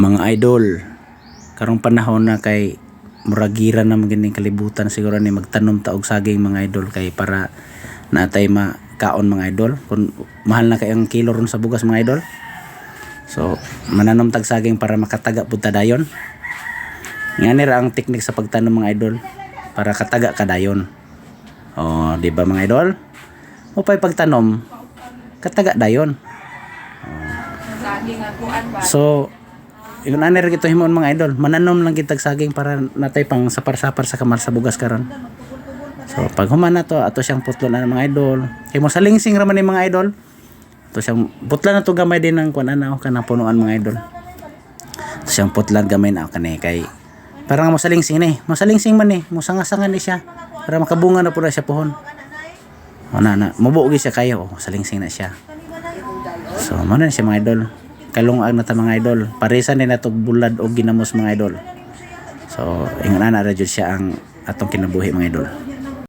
Mga idol, karong panahon na kay muragira na magining kalibutan siguro ni magtanom ta og saging mga idol kay para natay makaon mga idol. Kung mahal na kay ang kilo ron sa bugas mga idol. So, mananom tag saging para makataga pud ta dayon. Ngani ra ang teknik sa pagtanom mga idol para kataga ka dayon. Oh, di ba mga idol? Upay pagtanom kataga dayon. So, yun ani ra gito himon mga idol, mananom lang kitag saging para natay pang sapar-sapar sa kamar sa bugas karon. So pag human na to ato siyang putlon na mga idol. Kay mo salingsing ra man ni mga idol. Ato siyang putlan na to gamay din ng kuan ana kanang punuan mga idol. Ato siyang putlan gamay na kani kay parang mo salingsing ni, mo salingsing man ni, mo sanga-sanga ni siya para makabunga na pud siya pohon. Ana na, mubuo siya kayo, salingsing na siya. So mo na siya mga idol. Kalungag na ta mga idol, parisan din natog bulad o ginamos mga idol. So ingon na ra jud siya ang atong kinabuhi mga idol.